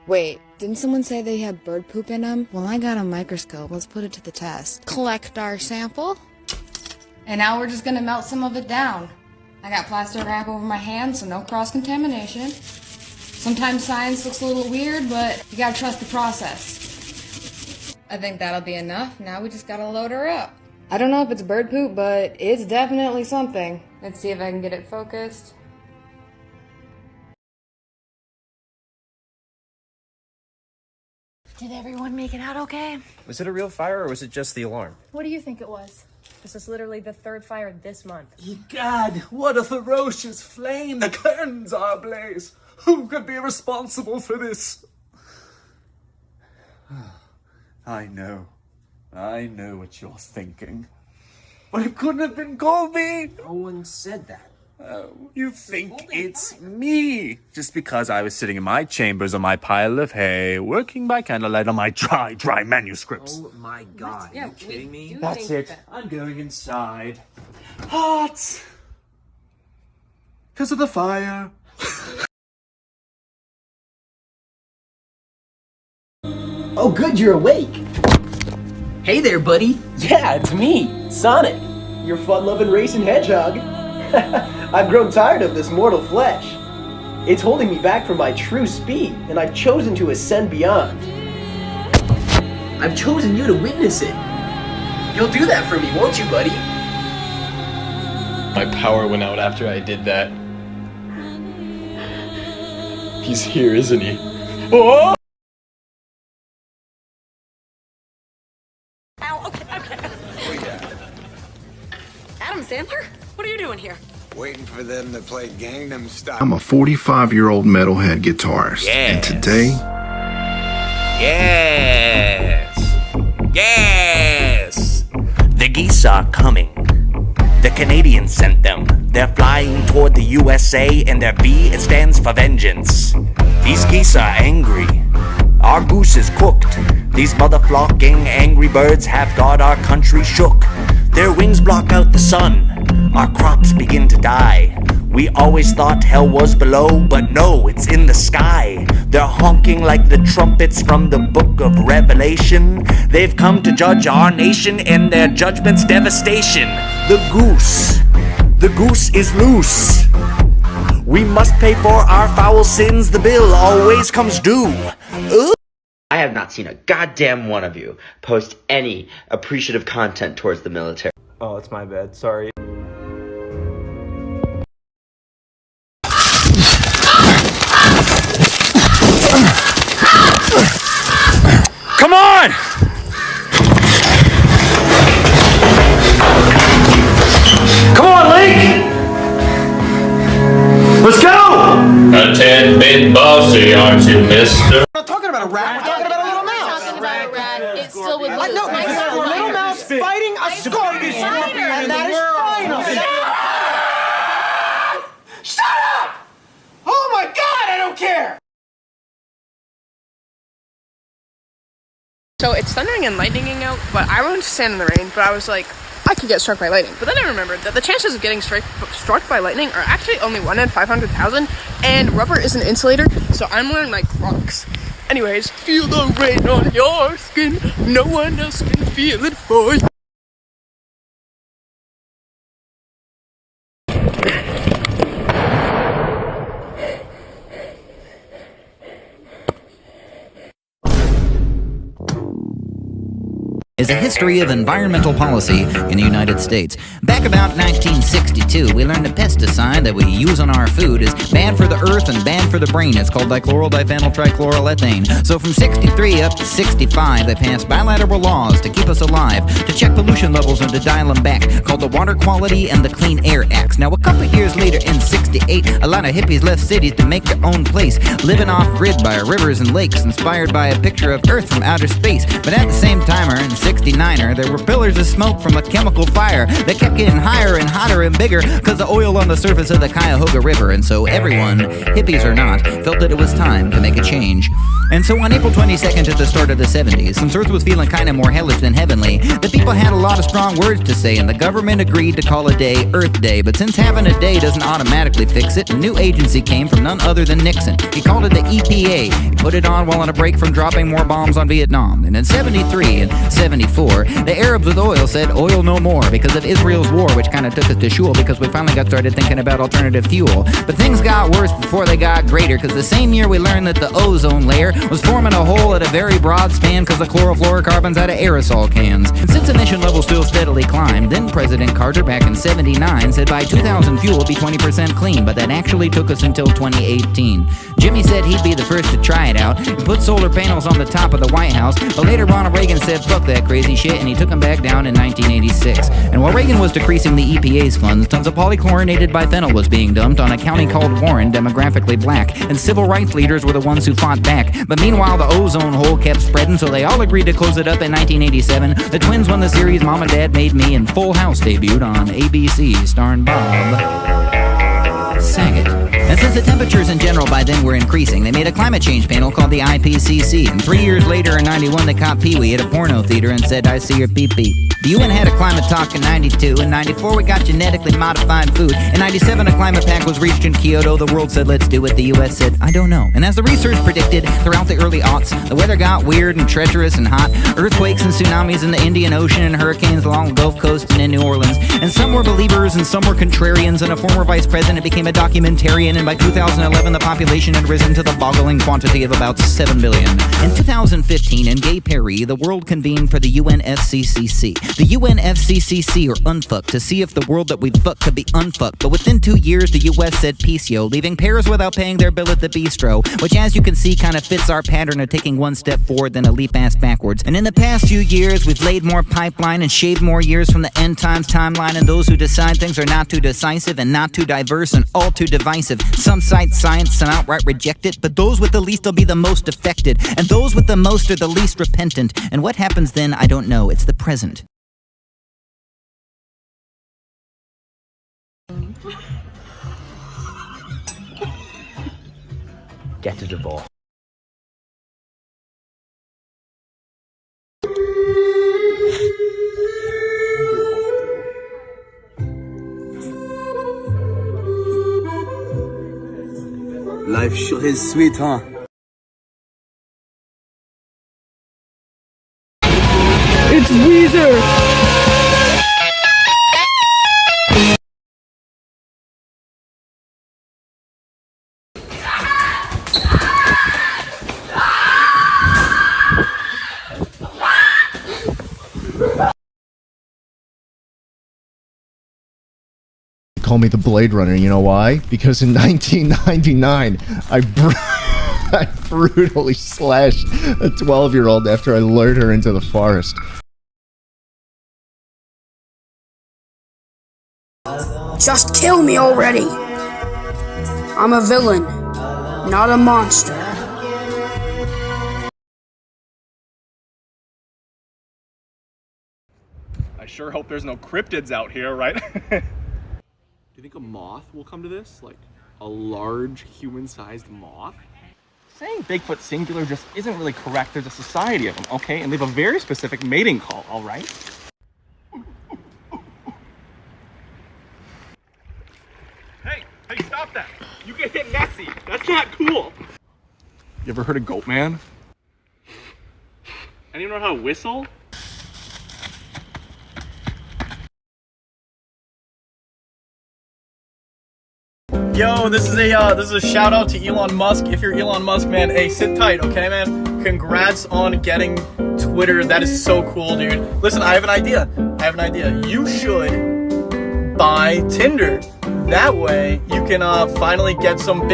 Wait, didn't someone say they had bird poop in them? Well, I got a microscope. Let's put it to the test. Collect our sample. And now we're just gonna melt some of it down. I got plastic wrap over my hands, so no cross-contamination. Sometimes science looks a little weird, but you gotta trust the process. I think that'll be enough. Now we just gotta load her up. I don't know if it's bird poop, but it's definitely something. Let's see if I can get it focused. Did everyone make it out okay? Was it a real fire or was it just the alarm? What do you think it was? This is literally the 3rd fire this month. Egad, what a ferocious flame! The curtains are ablaze! Who could be responsible for this? I know what you're thinking. But it couldn't have been called me! No one said that. Oh, you think it's me? Just because I was sitting in my chambers on my pile of hay, working by candlelight on my dry manuscripts. Oh my god, are you kidding me? That's it. I'm going inside. Hot! Because of the fire. Oh good, you're awake! Hey there, buddy. Yeah, it's me, Sonic, your fun-loving racing hedgehog. I've grown tired of this mortal flesh. It's holding me back from my true speed, and I've chosen to ascend beyond. I've chosen you to witness it. You'll do that for me, won't you, buddy? My power went out after I did that. He's here, isn't he? Oh! Ow, okay. Adam Sandler? What are you doing here? Waiting for them to play Gangnam Style. I'm a 45-year-old metalhead guitarist, and today... Yes! The geese are coming. The Canadians sent them. They're flying toward the USA, and their V, it stands for vengeance. These geese are angry. Our goose is cooked. These motherflocking angry birds have got our country shook. Their wings block out the sun. Our crops begin to die. We always thought hell was below, but no, it's in the sky. They're honking like the trumpets from the book of Revelation. They've come to judge our nation, and their judgment's devastation. The goose is loose. We must pay for our foul sins. The bill always comes due. I have not seen a goddamn one of you post any appreciative content towards the military. Oh, it's my bad. Sorry. Come on! Come on, Link! Let's go! A 10-bit bossy, aren't you, mister? We're not talking about a rat, we're talking about a little mouse. Talking about a rat, it still would lose. No, it's a little mouse fighting a scorpion, and that is final. Shut up! Oh my god, I don't care! So it's thundering and lightninging out, but I wanted to stand in the rain, but I was like, I could get struck by lightning. But then I remembered that the chances of getting struck by lightning are actually only 1 in 500,000, and rubber is an insulator, so I'm wearing like Crocs. Anyways, feel the rain on your skin, no one else can feel it for you. Is a history of environmental policy in the United States. Back about 1962, we learned a pesticide that we use on our food is bad for the earth and bad for the brain. It's called dichloryl diphenyl trichloroethane. So from 63 up to 65, they passed bilateral laws to keep us alive, to check pollution levels and to dial them back, called the Water Quality and the Clean Air Acts. Now a couple years later in 68, a lot of hippies left cities to make their own place, living off-grid by rivers and lakes, inspired by a picture of Earth from outer space. But at the same time, in 69er, there were pillars of smoke from a chemical fire that kept getting higher and hotter and bigger because of oil on the surface of the Cuyahoga River. And so everyone, hippies or not, felt that it was time to make a change. And so on April 22nd at the start of the 70s, since Earth was feeling kind of more hellish than heavenly, the people had a lot of strong words to say, and the government agreed to call a day Earth Day. But since having a day doesn't automatically fix it, a new agency came from none other than Nixon. He called it the EPA. He put it on while on a break from dropping more bombs on Vietnam. And in 73 and 74, the Arabs with oil said oil no more because of Israel's war, which kind of took us to shul because we finally got started thinking about alternative fuel. But things got worse before they got greater, because the same year we learned that the ozone layer was forming a hole at a very broad span because of chlorofluorocarbons out of aerosol cans. And since emission levels still steadily climbed, then President Carter back in 79 said by 2000 fuel would be 20% clean, but that actually took us until 2018. Jimmy said he'd be the first to try it out and put solar panels on the top of the White House, but later Ronald Reagan said fuck that crazy shit and he took them back down in 1986. And while Reagan was decreasing the EPA's funds, tons of polychlorinated biphenyl was being dumped on a county called Warren, demographically black, and civil rights leaders were the ones who fought back. But meanwhile the ozone hole kept spreading, so they all agreed to close it up in 1987. The twins won the series Mom and Dad Made Me, and Full House debuted on ABC, starring Bob Saget. And since the temperatures in general by then were increasing, they made a climate change panel called the IPCC. And 3 years later in 91, they caught Pee-wee at a porno theater and said, I see your pee-pee. The UN had a climate talk in 92. In 94, we got genetically modified food. In 97, a climate pact was reached in Kyoto. The world said, let's do it. The US said, I don't know. And as the research predicted, throughout the early aughts, the weather got weird and treacherous and hot. Earthquakes and tsunamis in the Indian Ocean and hurricanes along the Gulf Coast and in New Orleans. And some were believers and some were contrarians. And a former vice president became a documentarian. And by 2011, the population had risen to the boggling quantity of about 7 billion. In 2015, in Gay Paris, the world convened for the UNFCCC. The UNFCCC, or UNFUCK, to see if the world that we fuck could be unfucked. But within 2 years, the US said peace, yo, leaving Paris without paying their bill at the bistro, which, as you can see, kind of fits our pattern of taking one step forward then a leap ass backwards. And in the past few years, we've laid more pipeline and shaved more years from the end times timeline, and those who decide things are not too decisive and not too diverse and all too divisive. Some cite science, some outright reject it, but those with the least will be the most affected, and those with the most are the least repentant. And what happens then, I don't know. It's the present. Get a divorce. Life sure is sweet, huh? It's Weezer! Call me the Blade Runner, you know why? Because in 1999, I brutally slashed a 12-year-old after I lured her into the forest. Just kill me already. I'm a villain, not a monster. I sure hope there's no cryptids out here, right? Do you think a moth will come to this? Like, a large human-sized moth? Saying Bigfoot singular just isn't really correct. There's a society of them, okay? And they have a very specific mating call, all right? Hey, stop that! You get hit messy! That's not cool! You ever heard of Goat Man? Anyone know how to whistle? Yo, this is a shout out to Elon Musk. If you're Elon Musk, man, hey, sit tight, okay, man? Congrats on getting Twitter. That is so cool, dude. Listen, I have an idea. You should buy Tinder. That way, you can finally get some